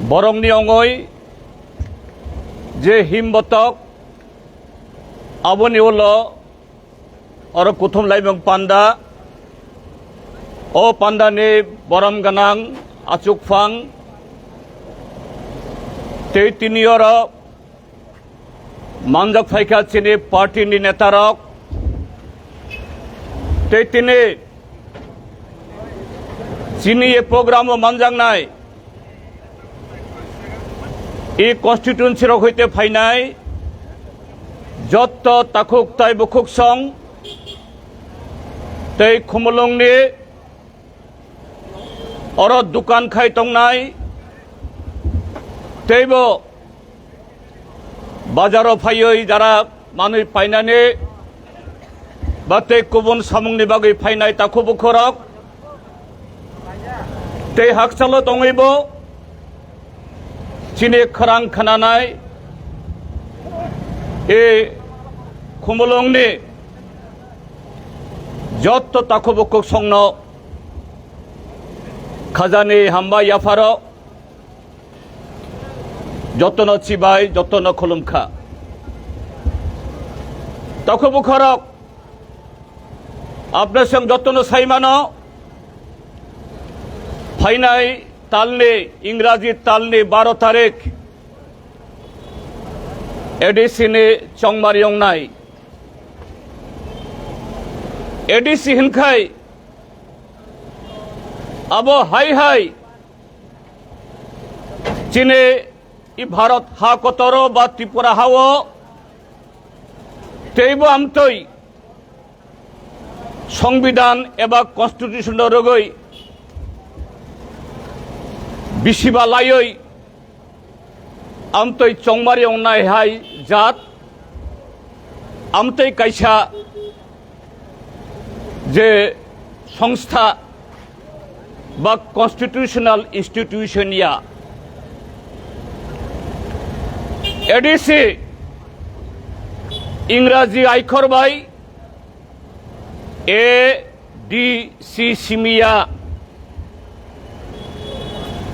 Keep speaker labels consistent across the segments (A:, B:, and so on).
A: বরংনি অঙৈ যে হিমবতক আবনি হলো আর কুথুম লাইমং পান্ডা ও পান্ডানি বরম গানাং আচুকফাং tei tinior manjak faika chini party ni netarok tei tini chini e program o manjang nai e constituency rok hoite phainai jotto takhuk tai bukhuk song tei khumulung ni oro dukan khai tongnai teibo bazaro phaiyoi jara manui painane bate kubun samungni bagui phainai takhubu khorok tei hakchalo tongaibo chini kharang khananai e khumulungni jotto takhubukuk songno khajani hamba yafaro যতন চিবাই যতন খুলুমখা তখবু খরক আপনার সঙ্গে যতন সাইমানো ফাইনাই তালনে ইংরাজি তালনে 12 তারিখ এডিসিনে চংমারিয়ং নাই ADC হিনখাই আবো high high চীনে ই ভারত হা কতর বা ত্রিপুরা হাও তেইব আমতই সংবিধান এবা কনস্টিটিউশন রগই বিশিবা লাইই আমতই চংমারি অন্যায় হাই জাত আমতই কাইসা যে সংস্থা বা কনস্টিটিউশনাল ইনস্টিটিউশন ইয়া এডিসি ইংরাজি আইখর বাই এ ডি সি সিমিয়া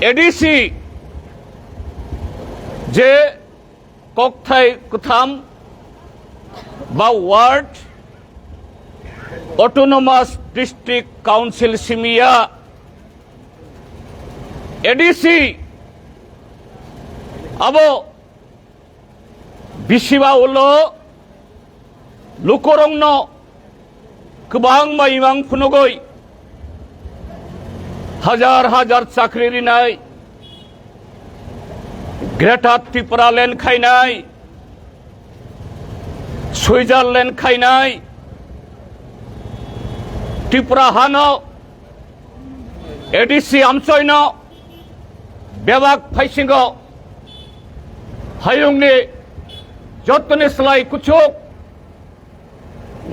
A: এডিসি যে কক্থাই কুথাম বা ওয়ার্ড অটোনোমাস ডিস্ট্রিক্ট কাউন্সিল সিমিয়া এডিসি আবো বিশিবা হলো লুকরংন গোবাং মাইমাং ফুনগই হাজার হাজার চাকরি রিনাই গ্রেটার ত্রিপুরা ল্যান্ড খাইনাই সুইজারল্যান্ড খাইনাই ত্রিপুরা হান এডিসি আমচৈন বেবাক ফাইসিং হাইংনি যতনে সলাই কুচুক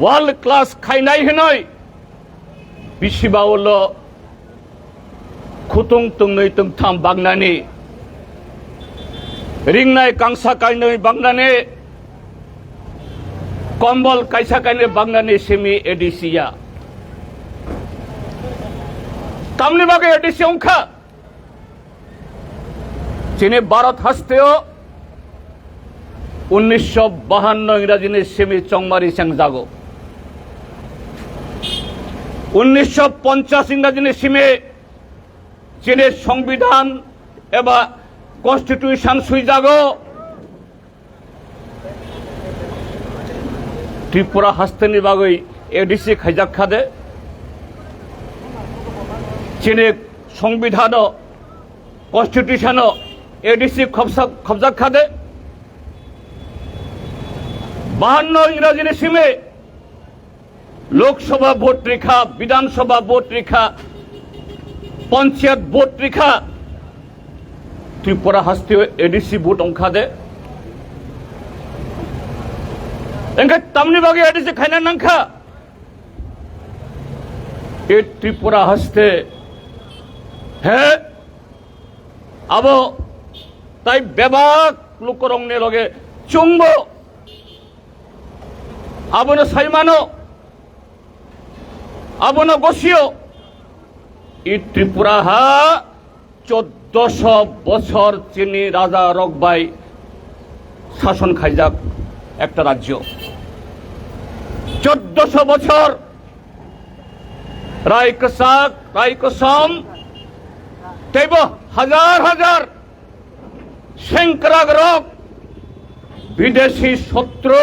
A: ওয়ার্ল্ড ক্লাস খাইনাই হনই বিশিবা হলো খুতুং তুংनै তুংথাম বাংনানি রিংনাই কাংসা কাইनै বাংনানি কম্বল কাইসা কাইনে বাংনানি সেমি এডিসিয়া তামনি বাগে এডিসি অংখা চীনে ভারত হাসতেও 1952 ইংরাজি সেমি চংমারি সেংজাগো 1950 ইংরাজি সিমে চীনের সংবিধান এবা কনস্টিটিউশন সুইজাগো ত্রিপুরা হাস্তেনি বাগৈ এডিসি খাইজাক খাদে চীনের সংবিধান কনস্টিটিউশন এডিসি খবজাক খাদে 52 ইংরাজি সিমে লোকসভা ভোট রেখা বিধানসভা ভোট রেখা পঞ্চায়েত ভোট রেখা ত্রিপুরা হাস্তে এডিসি ভোট অংখা দে এনকে তামনি বাগে এডিসি খাইনা নাংখা এ ত্রিপুরা হাস্তে হ্যাঁ আবো তাই বেবাক লোকরংনে লগে চুংব আবনো সাইমানো আবনো গসিও ই ত্রিপুরা হা 1400 বছর চিনি রাজা রকবাই শাসন খাইজাক একটা রাজ্য। 1400 বছর রায়কসাক রায়কসম তেব হাজার হাজার সেংক্রাগ রক বিদেশি শত্রু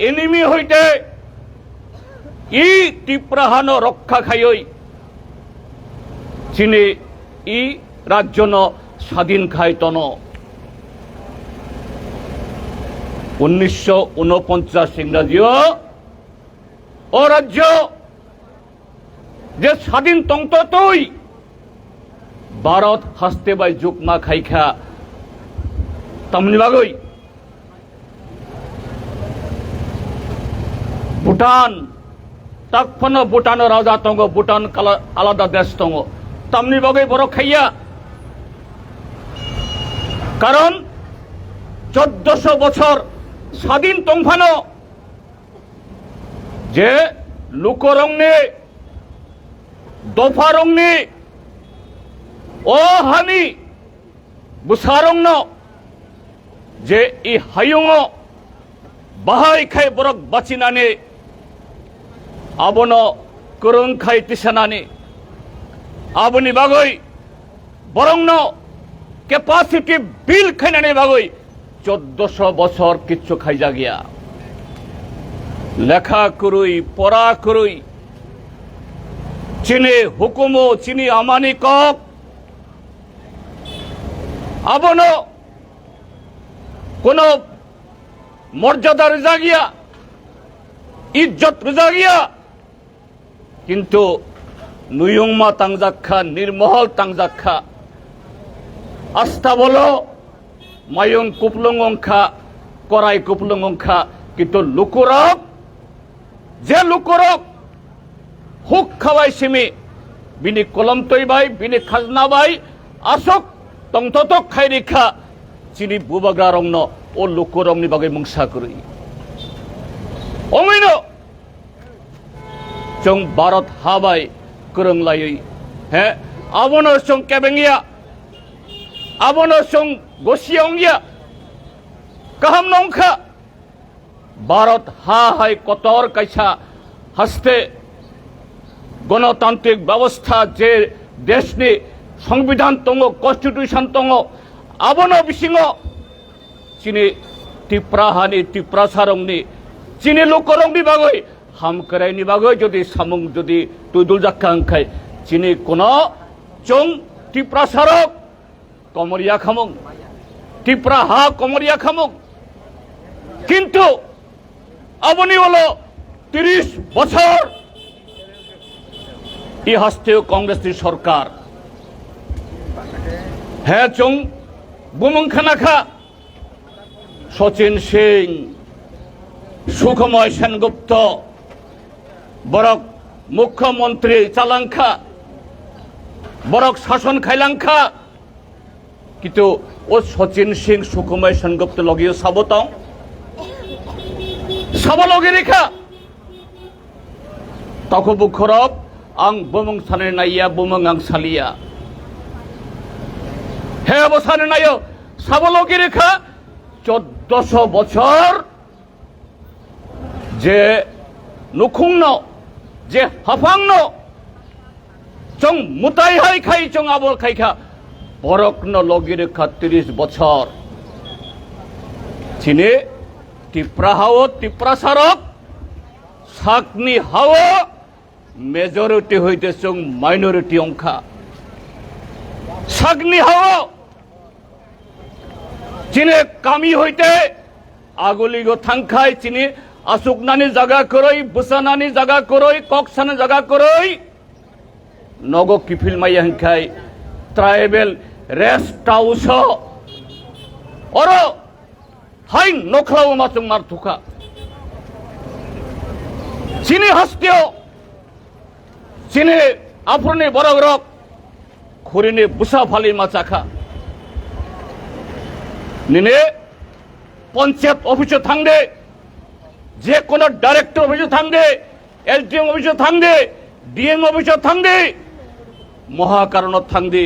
A: এনিমি হইতে ই টিপ্রাহান রক্ষা খাইই চীনে ই রাজ্য ন স্বাধীন খাইতন 1949 ইংরাজীয় ও রাজ্য যে স্বাধীন তন্ত তুই ভারত হাসতে বাই জুকমা খাইখা তামনি বাগই ভুটান তখন ভুটান রাজা তঙ্গ ভুটান আলাদা দেশ তঙ্গ তামনি বাগই বড় খাইয়া কারণ 1400 বছর স্বাধীন তংফানো যে লুকরংনে দফারংনে ও হানি বুসারংন যে ই হায়ুং বাহাই খাই বরক বাচিনানে আবন করং খাই তিসানানে আবনি বাগই বরংন ক্যাপাসিটি বিল খাইনানে বাগই 1400 বছর কিচ্ছু খাইজা গিয়া লেখা করুই পড়া করুই চীনে হুকুমো চিনি আমানি কক আবন কোন মর্যাদা রেজা গিয়া ইজ্জত রেজা গিয়া কিন্তু নুয়ংমা তাংজাক্ষা নির্মহল তাংজাক্ষা আস্থা বলো মায়ং কুপলংখা করাই কুপলংখা কিন্তু লুকুরক যে লুকুরক হুক খাওয়াই সিমি বিনি কলম তৈবাই বিনি খাজনা বাই আসক তংতক খাই রেখা চিনি বুবাগ্রা রংন ও লুকুরংনি বাগৈ মংসা করি অমিন চং ভারত হাবাই করংলাই হ্যাঁ আবন চং কেবেঙ্গিয়া আবন চং গসিয়ংগিয়া কাহাম নংখা ভারত হা হাই কতর কাইছা হাসতে গণতান্ত্রিক ব্যবস্থা যে দেশনি সংবিধান তঙ্গ কনস্টিটিউশন তঙ্গ আবন বিসিং চিনি টিপ্রাহানি টিপ্রাসারংনি চিনি লোকরংনি বাগৈ হামকরাইনি বাগৈ যদি সামুং যদি তুইদুল জাক্কা আংখাই চিনি কোন চং টিপ্রাসারক কমরিয়া খামুং টিপ্রা হা কমরিয়া খামুং কিন্তু আবনি হলো 30 বছর ই হাস্তেও কংগ্রেসের সরকার হ্যাঁ চং বুমুংখানাখা শচীন সিং সুখময় সেনগুপ্ত বরক মুখ্যমন্ত্রী চালাংখা বরক শাসন খাইলাংখা কিন্তু ও শচীন সিং সুখময় সেনগুপ্ত লগিও সাবতাও সাবলগে রেখা তখবু খরব আং বুমুং সানে নাইয়া বুমুং আং সালিয়া হে অবসানে নাইও সাবলগে রেখা 1400 বছর যে নুখুংন যে হাফাংন চং মুতাই হাই খাই চং আবল খাইখা বরকন লগি রেখা 30 বছর চিনে টিপ্রা হাও টিপ্রা সারক সাকনি হাও মেজরিটি হইতে চং মাইনরিটি অংখা সাকনি হাও চিনে কামি হইতে আগুলিগো থাংখাই চিনি আসুকনানি জায়গা করই বুসানানি জায়গা করই ককসানি জায়গা করই নগ কিফিল মাইয়া হাংখাই ট্রাইবেল রেস্ট হাউস অর হাই নখলাও মাচং মার থুকা চিনি হাস্তেও চিনি আফরনি বরগরক খুরিনি বুসা ফালি মাচাখা নিনে পঞ্চায়েত অফিসে থাকবে যে কোনো ডাইরেক্টর অফিসে থাকবে এসডিএম অফিসে থাকবে ডিএম অফিসে থাকবে মহাকারণ থাকবে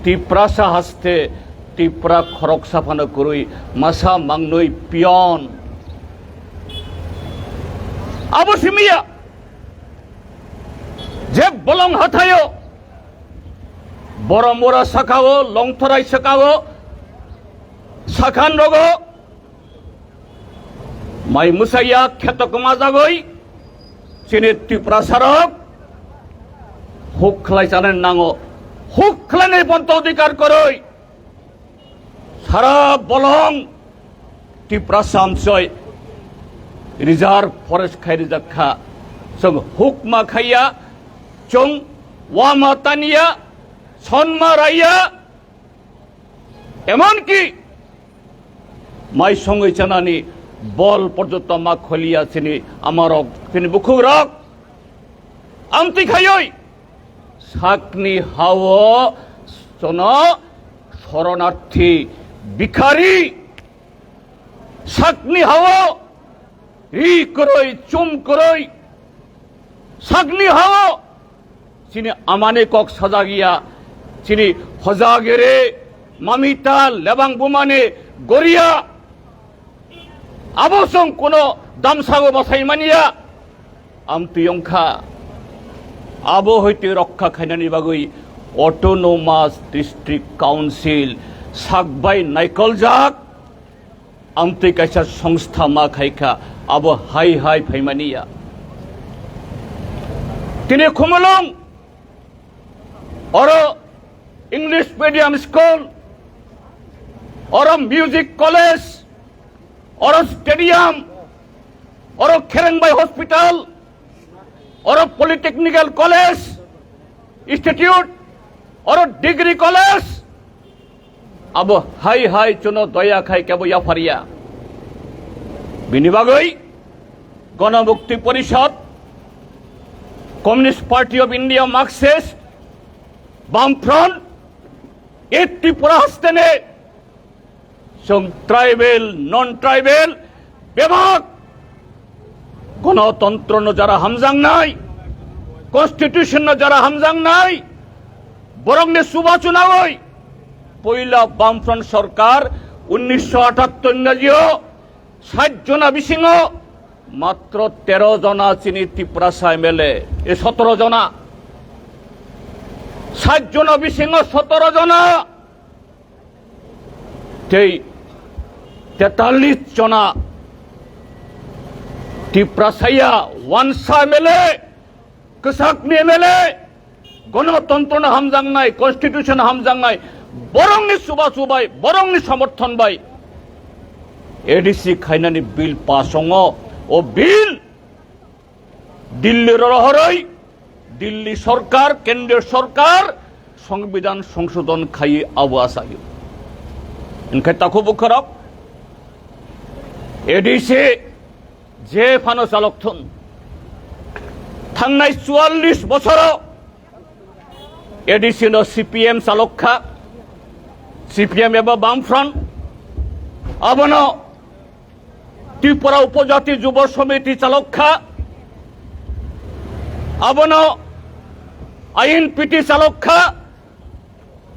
A: তিপ্রাসা হাসতে তিপ্রা খরক সাফানো করুই মাসা মাংনই পিয়ন আবো সিমিয়া যে বলং হাথায়ো বড় মোরা শাখাও লংথরাই শাখাও শাখান রগ মাই মুসাইয়া খ্যাত কমা যাগই চিনি ত্রিপুরা সারক হুক খেলাই জানেন নাঙো হুক খেলানের পন্থ অধিকার করই সারা বলং ত্রিপুরা সামসয় রিজার্ভ ফরেস্ট খাই রিজার্ভ খা সং হুক মা খাইয়া চং ওয়ামা তানিয়া সন্মা রাইয়া এমনকি মাই সঙ্গে জানানি বল পর্যন্ত মা খলিয়া চিনি আমার তিনি বুকুর রক আমতি খাইই সাকনি হাও সন শরণার্থী ভিখারি সাকনি হাও ই করই চুম করই সাকনি হাও চিনি আমানে কক সাজা গিয়া চিনি হজাগেরে মামিতা লেবাং বুমানে গরিয়া আবসং কোন দামসাগো বাসাই মানিয়া আমতি অংখা আবো হইতে রক্ষা খাইনানি বাগৈ অটোনোমাস ডিস্ট্রিক্ট কাউন্সিল সাকবাই নাইকল জাক আমতি কাইসা সংস্থা মা খাইখা আবো হাই হাই ফাইমানিয়া তিনি খুমলং और इंग्लिश मीडियम स्कूल और म्यूजिक कॉलेज और स्टेडियम और खेरेंगबाई हॉस्पिटल और पॉलिटेक्निकल कॉलेज इंस्टीट्यूट और डिग्री कॉलेज अब हाई हाई चुनो दया खाई केबो याफारिया बिनिबागई गणमुक्ति परिषद communist party of India Marxist বামফ্রন্ট এই ত্রিপুরা হাসতেনে ট্রাইবেল নন ট্রাইবেল বিভাগ গণতন্ত্র যারা হামজাং নাই কনস্টিটিউশন যারা হামজাং নাই বরং নে সুবাচনা হই পয়লা বামফ্রন্ট সরকার 1978 ইংরাজিও 60 জনা বিসিং মাত্র 13 জনা চিনি ত্রিপুরা এমএলএ এ 17 জনা 60 জন বিসিং 17 জনা 43 জনা ত্রিপুরা সাইয়া ওয়ানসা এমএলএ কসাকনি এমএলএ গণতন্ত্র হামজাং নাই কনস্টিটিউশন হামজাং নাই বরং নি সুবা সুবাই বরং নি সমর্থন বাই এডিসি খাইনানি বিল পাসং ও বিল দিল্লির রহরই দিল্লি সরকার কেন্দ্রীয় সরকার সংবিধান সংশোধন খাইয়ে আওয়াজ আয়ু ইনখাই তাকো বুখারক এডিসি যে ফানো চালক থন থাংনাই 44 বছর এডিসি ন সিপিএম চালক খা সিপিএম এবা বামফ্রন্ট আবন ত্রিপুরা উপজাতি যুব সমিতি চালক খা আবন আইন পিটি চালক খা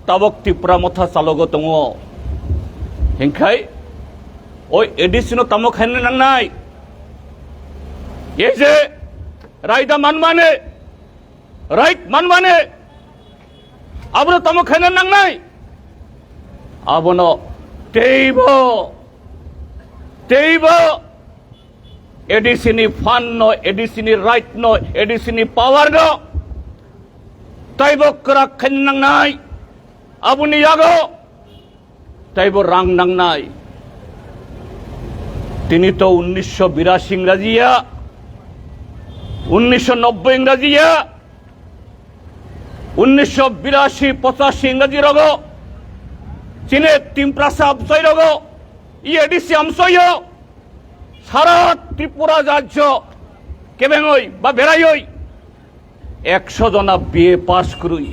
A: তাবক ত্রিপুরা মথা চালক দङ হিংখাই ওই এডিসিনো তামক খাইনে নাংনাই এই যে রাইদা মানমানে রাইট মানমানে আবনো তামক খাইনে নাংনাই আবনো তেইব এডিসিনি ফান ন এডিসিনি রাইট ন এডিসিনি পাওয়ার ন তাইব করা খাইন নাংনাই আবুনি ইয়াগো তাইব রাং নাংনাই তিনি তো 1982 ইংরাজিয়া 1990 ইংরাজিয়া 1982-85 ইংরাজি রগ চীনে তিমপ্রাসা আমসই রগ ইএডিসি আমসই সারা ত্রিপুরা রাজ্য কেবেঙই বা বেড়াইই 100 জনা বিএ পাস করুই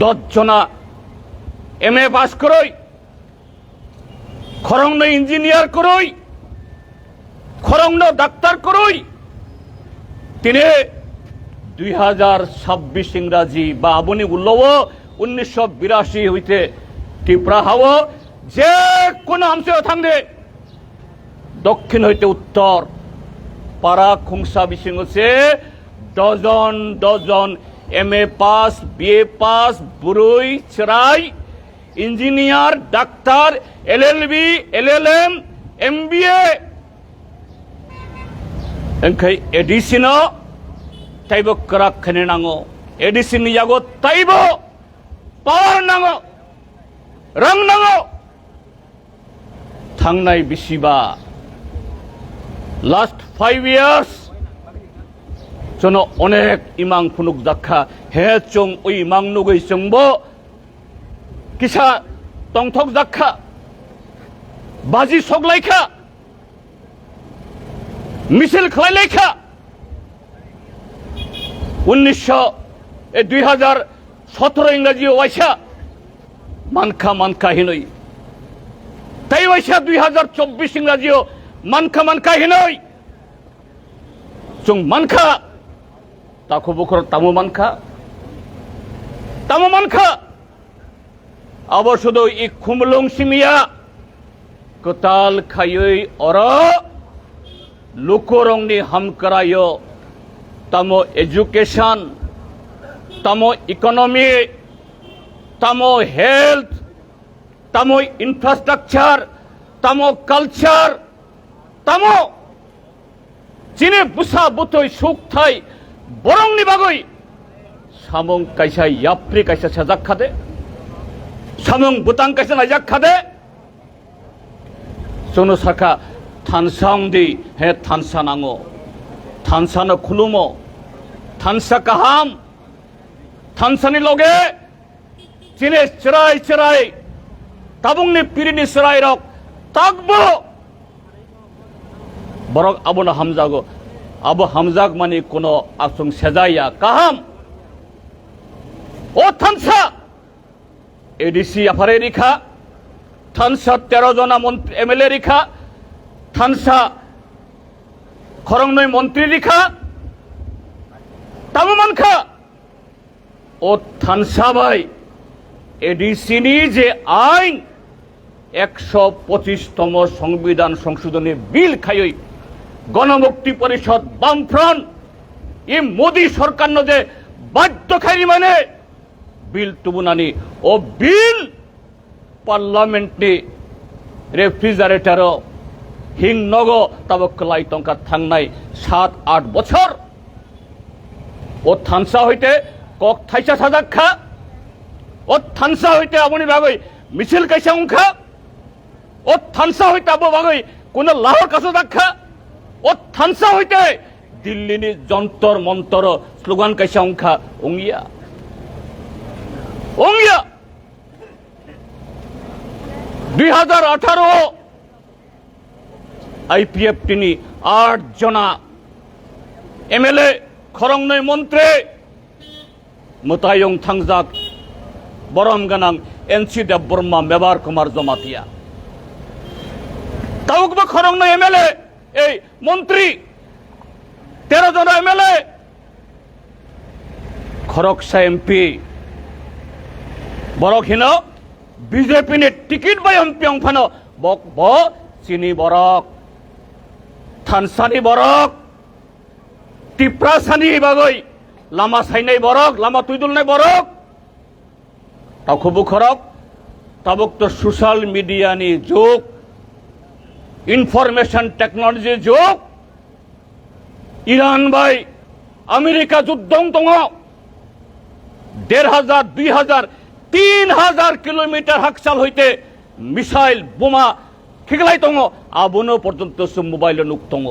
A: 10 জনা এমএ পাস করুই খরংন ইঞ্জিনিয়ার করুই খরংন ডাক্তার করুই তিনি 2026 ইংরাজি বা আবনি উল্লব 1982 হইতে ত্রিপুরা হাওয়া যে কোনো অংশে থাকলে দক্ষিণ হইতে উত্তর পাড়া খুংসা বিশিং হচ্ছে dozen dozen MA pass BA pass বুড়ই চেরাই ইঞ্জিনিয়ার ডাক্তার LLB LLM MBA এনখাই এডিসিন তাইব করাক খানে নাঙো এডিসিন ইয়াগো তাইব পাওয়ার নাঙো রং নাঙো থাংনাই বিশিবা লাস্ট 5 years জন্য অনেক ইমাং ফুনুক দেখা হে চং ওই ইমাং নুগৈ চংব কিসা টংথক দেখা বাজি সগলাইখা মিছিল খাইলাইখা 2017 ইংরাজি ওয়াইসা মানখা মানখা হিনই তাই ওয়াইসা 2024 ইংরাজিও মানখা মানখা হিনই চং মানখা তাকো বকর তামো মানখা আবার শুধু ই খুমলং সিমিয়া কতাল খাইই অর লুকরংনি হামকরায় তামো এডুকেশন তামো ইকোনমি তামো হেলথ তামো ইনফ্রাস্ট্রাকচার তামো কালচার তামো চিনে বুসা বুতই সুখ থাই বরংনি বাগৈ সামং কাইসা ইয়াপ্রি কাইসা সাজাক খাদে সামং বুতাং কাইসা নাইজাক খাদে সোনো সাকা থানসাং দি হে থানসা নাঙো থানসানো খুলুমো থানসা কাহাম থানসানি লগে চিনে চেরাই চেরাই তাবংনি পিরিনি চেরাই রক তাকবো বরক আবনা হামজাগো আবু হামজাক মানে কোন আসং সেজাইয়া কাহাম ও থানসা এডিসি আফারে রিখা থানসা 13 জনা মন্ত্রী MLA রিখা থানসা খরংনই মন্ত্রী রিখা তামমানখা ও থানসা ভাই এডিসি নি যে আইন 125তম সংবিধান সংশোধনী বিল খাইই গণমুক্তি পরিষদ বামফ্রন্ট ই মোদী সরকার যে বাধ্য খাই মানে বিল তুবুনানি ও বিল পার্লামেন্ট নি রেফ্রিজারেটর হিং নগ তাবকলাই টঙ্কা থাংনাই 7-8 বছর ও থানসা হইতে কক থাইসা সাজাক্ষা ও থানসা হইতে আমনি বাগৈ মিছিল কাইসা উংখা ও থানসা হইতে আবো বাগৈ কোন লাহর কাছে দেখা ও থানসা হইতে দিল্লিনি যন্তর মন্তর স্লোগান কাইসা উংখা উংিয়া 2018 IPF তিনি 8 জনা MLA খরংনই মন্ত্রী মুতায়ং থাংজাক বরম গানাং NC দেববর্মা মেবার কুমার জমাতিয়া তাউকবা খরংনই MLA এই মন্ত্রী 13 জন MLA খরকসা MP বরকহিন বিজেপি নে টিকিট বাই MP অংফানো বক ব চিনি বরক থানসানি বরক টিপ্রাসানি বাগৈ লামা সাইনাই বরক লামা তুইদুল নাই বরক তাখবু খরক তাবক তো সোশ্যাল মিডিয়া নি যুগ ইনফরমেশন টেকনোলজি যুগ ইরান বাই আমেরিকা যুদ্ধং দङ 1500 2000 3000 কিলোমিটার হাকসাল হইতে মিসাইল বোমা খিগলাই দङ আবনো পর্যন্ত মোবাইল নুক দङ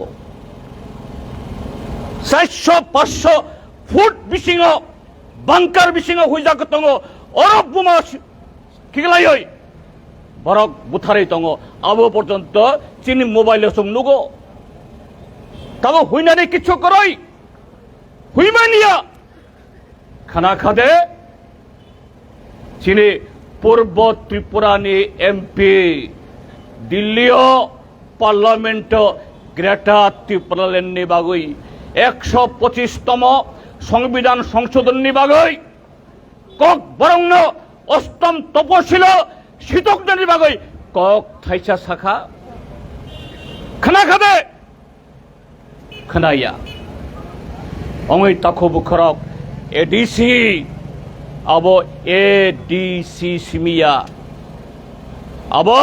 A: 400-500 ফুট বিশিং বাংকার বিশিং হুইজাক দङ অরব বোমা খিগলাই হই বরক বুথারে দङ আবো পর্যন্ত চিনি মোবাইল সং নুগো তাবো হুইনানি কিছু করই হুইমানিয়া খানা খাদে চিনি পূর্ব ত্রিপুরানি MP দিল্লিও পার্লামেন্ট গ্রেটা ত্রিপুরালেননি বাগৈ 125তম সংবিধান সংশোধনী বাগৈ কক বরং অষ্টম তপশীল শীতকজনী বাগৈ কক থাইছা শাখা খানা খাদে খানাইয়া অঙৈ তাখো বুখরক এডিসি আবো এডিসি সিমিয়া আবো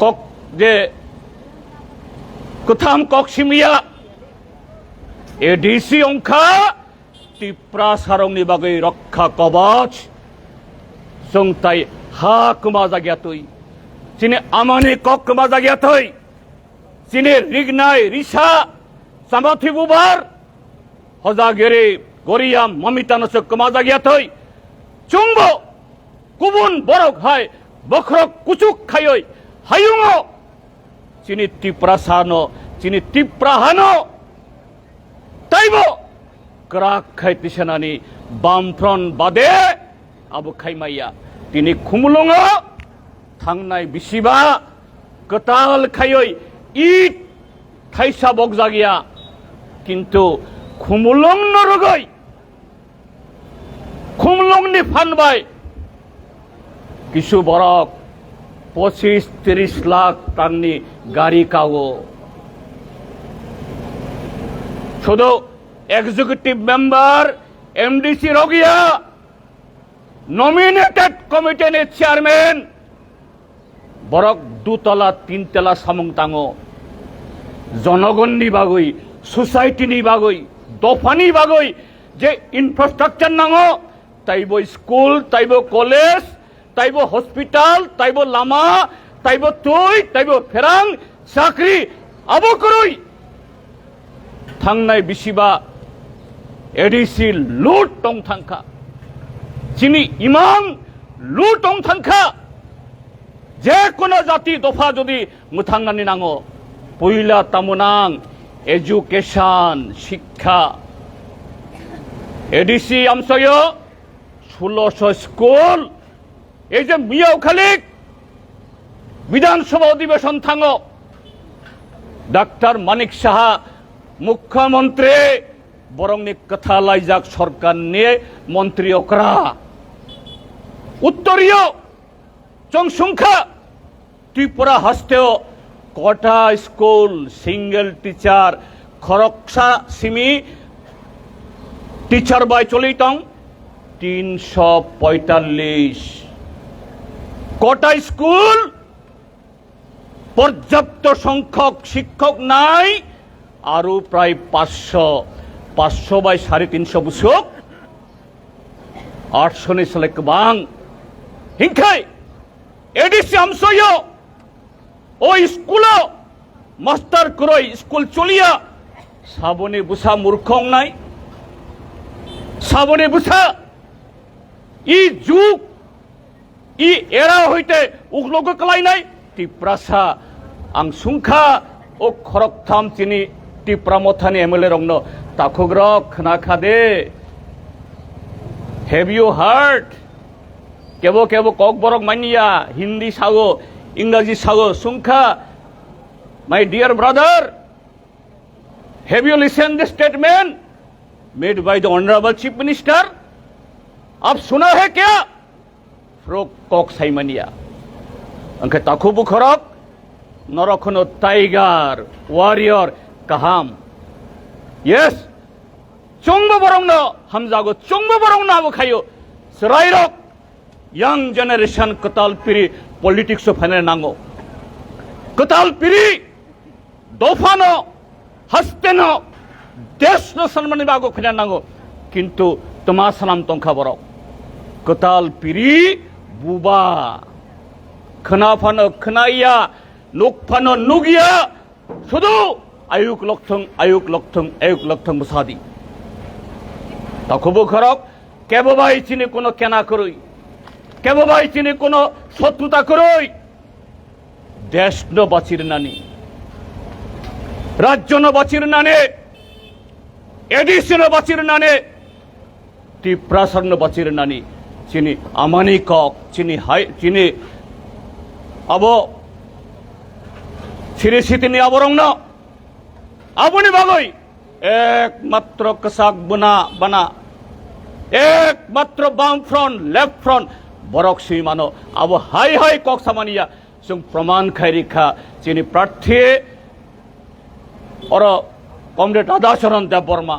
A: কক যে কোথাম কক সিমিয়া এডিসি অংখা টিপ্রা সারংনি বাগৈ রক্ষা কবচ সংতাই হা কুমা জাগিয়াতই চিনে আমানি কক কুমা জাগিয়াতই চিনে রিগনাই রিসা সামাথি বুবার হজাগেরে গরিয়াম মমিতানস কুমা জাগিয়াতই চুংব কুবুন বরক হাই বখরক কুচুক খাইই হায়ুঙ চিনি টিপ্রা সানো চিনি টিপ্রা হানো তাইব ক্রাক খাইতিসানানি বামফ্রন বাদে আবু খাইমাইয়া তিনি খুমুলङ থাংনাই বিসিবা কতাল খাইই ইট থাইসা বকজাগিয়া কিন্তু খুমুলং নরগই খুমলংনি ফানবাই কিছু বরক 25-30 লাখ টাননি গাড়ি কাগো শুধু এক্সিকিউটিভ মেম্বার এমডিসি রগিয়া নমিনেটেড কমিটির চেয়ারম্যান বরক 2 তলা 3 তলা সামং তাঙো জনগণনি বাগৈ সোসাইটিনি বাগৈ দফানি বাগৈ যে ইনফ্রাস্ট্রাকচার নাঙো তাইব স্কুল তাইব কলেজ তাইব হসপিটাল তাইব লামা তাইব তুই তাইব ফেরাং চাকরি আবো করই থাংনাই বিসিবা এডিসি লুট টং থাংখা চিনি ইমাং লুট টং থাংখা যে কোনো জাতি দফা যদি মুথাংনানি নাঙো পইলা তামুনাং এডুকেশন শিক্ষা এডিসি আমসয় 1600 স্কুল এই যে মিয়াওখালীক বিধানসভা অধিবেশন থাঙো ডাক্তার মানিক সাহা মুখ্যমন্ত্রী বরংনি কথা লাইজাক সরকার নিয়ে মন্ত্রী অকরা উত্তরীয় চংসংখ্যা ত্রিপুরা হস্তেও কটা স্কুল সিঙ্গেল টিচার খরকসা সিমি টিচার বাই চলিতং 345 কটা স্কুল পর্যাপ্ত সংখ্যক শিক্ষক নাই আরো প্রায় 500 বাই 350 বুসুক 800 নি সালে কবাং হিংখাই এডিসি আমসয় ও স্কুল মাস্টার করই স্কুল চলিয়া সাবনে বুসা মূর্খং নাই সাবনে বুসা ই যুগ ই এরা হইতে উগলগ কলাই নাই টিপ্রাসা আং সুংখা ও খরকথাম চিনি টিপ্রামথানি এমএলএ রংন তাখুগ্রক না খাদে হ্যাভ ইউ হার্ড কেবো কেবো কক বরক মানিয়া হিন্দি সাগো ইংরাজি সাগো সুংখা my dear brother have you listen this statement made by the honourable chief minister आप सुना है क्या फ्रोक कॉक साइमनिया अंके ताखु बुखरक नरखनो टाइगर वॉरियर कहाम यस चोंगबो बरंग न हमजागो चोंगबो बरंग न आबो खायो सराइरक यंग जनरेशन कताल पिरी पॉलिटिक्स फाने नांगो कताल पिरी दोफानो हस्तेनो देश न सन्मान बागो खना नांगो किंतु तमा सलाम तंखा बरो कताल पिरी बुबा खना फानो खनाइया नुक फानो नुगिया शुधु आयुक लक्षं मुसादी तखबो खरक केबो बाई चिने कोनो केना करई केबो बाई चिने कोनो शत्रुता करई देश न बाचिर नानी राज्य न बाचिर नाने एडिसि न बाचिर नाने टिप्रासर न बाचिर नानी चिनी आमानी कक चिनी हाई चिनी अबो सिरि सितिनि आबरंग न आबुनि बागै एकमात्र कसाक बना एकमात्र बाम फ्रंट लेफ्ट फ्रंट बरक सि मानो अब हाई हाई कक सामानिया जों प्रमाण खायरिखा जोंनि प्रार्थी और कमरेड राधाचरण देबबर्मा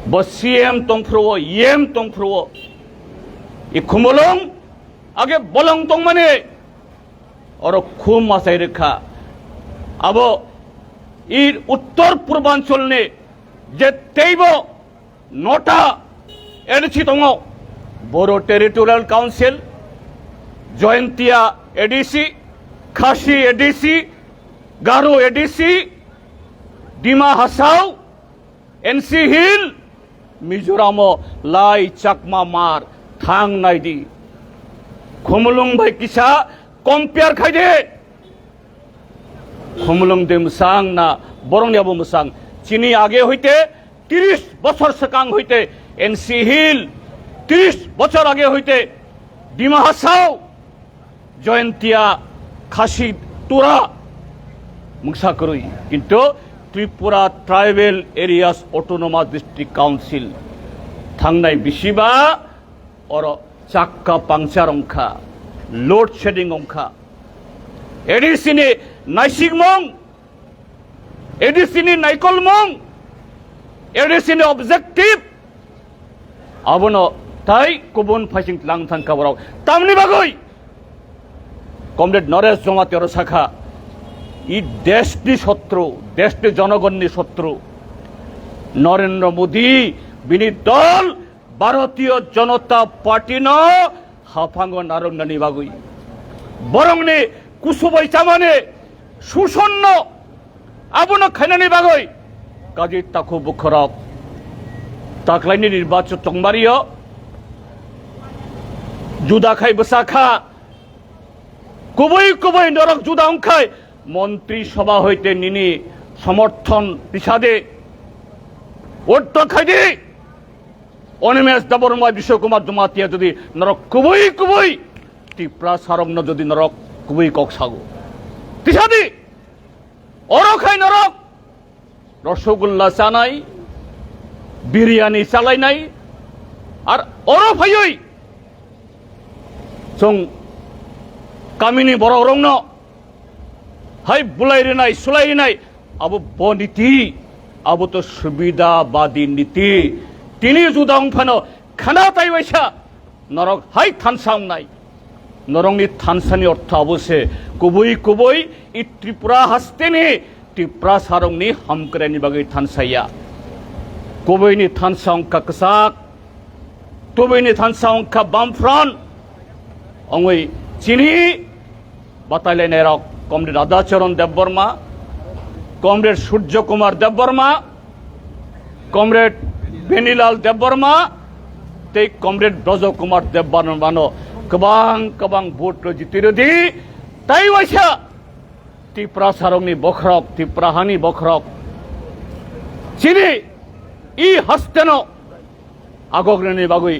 A: ब सीएम तंफ्रुओ EM तंफ्रुओ इ खुमलंग आगे बलंग तंग माने और खुम मासाय रेखा अब इ उत्तर पूर्वांचल ने जे तेइब नटा एडीसी दङ बरो टेरिटोरियल काउंसिल जयंतिया एडीसी खासी एडीसी गारो एडीसी डिमा हासाव एनसी हिल मिजोराम लाई चाकमा मार थांग नायदी खुमलुंग भाई किसा कम्पेयर खायदे खुमलुंग दे मुसांग ना बरंनियाबो मुसांग चिनी आगे होइते 30 बছর सकांग होइते एनसी हिल 30 বছর आगे होइते डिमा हासाव जयंतिया खासी तुरा मुंसा करुई किंतु Tripura tribal areas autonomous district council थांनाय बिसिबा और चाक्का पांचार अंखा लोड शेडिंग अंखा एडीसीनि नाइसिंगमंग एडीसीनि नाइकलमंग एडीसीनि ऑब्जेक्टिव आबनो ताई गुबुन फाइसिं लां थांखाबराव तामनि बागै कमरेड नरेश जमातेर शाखा इ देशनि शत्रु देशनि जनगणनि शत्रु नरेंद्र मोदी बिनि दल भारतीय जनता पार्टी न हाफांग नारंगनि बागै बरंनि कुसुबै चामाने सुसन्न आबनो खायनानि बागै काजि ताखु बुखरक ताकलाइनि निर्वाचन तंबारियो जुदाखाय बसाखा कुबै कुबै नरक जुदा अंखाय मंत्री सभा हईते निनी समर्थन पिछादे ओट खायदे अनिमेश देबबर्मा विश्व कुमार जमातिया जदि नरक कुबै कुबै टिप्रा सारंग जदि नरक कुबै कक सागो पिछादे अर खाय नरक रसगुल्ला चानाय बिरियानी चालायनाय आर अर फायै जों कामिनी बर' रंनो हाय बुलायनाय सुलायनाय अब बनीति अब तो सुविधाबादी नीति तिनी जुदा अंफानो खाना ताइबायसा नरक हाय थानसांनाय नरंनि थानसानि अर्थ अबसे कुबै कुबै इ त्रिपुरा हास्तेनि त्रिपुरा सारंनि हामक्रानि बागै थानसाया कुबैनि थानसा अंका कसाक तुबैनि थानसा अंका बामफ्रान अंगै चिनी बातायलायनाय रक comrade Radhacharan Debbarma comrade Surya Kumar Debbarma comrade Benilal Debbarma ते कमरेड ब्रज कुमार देबबर्मानो गोबां गोबां भोट जितिरदि ताई वाइसा त्रिपुरा सारंनि बख्रक त्रिपुराहानि बख्रक चिनी इ हस्तेनो आगग्रनि बागै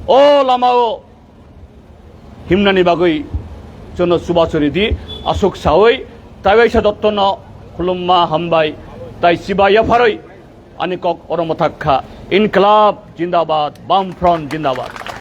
A: ओ लामाओ हिमनानि बागै जन सुबाचरी दी अशोक सावै ताइवाइसा दत्तन खुलुम्मा हामबाय ताइ सिबाया फारै आनिकक अरमथाखा इनकलाब जिंदाबाद बाम फ्रंट जिंदाबाद।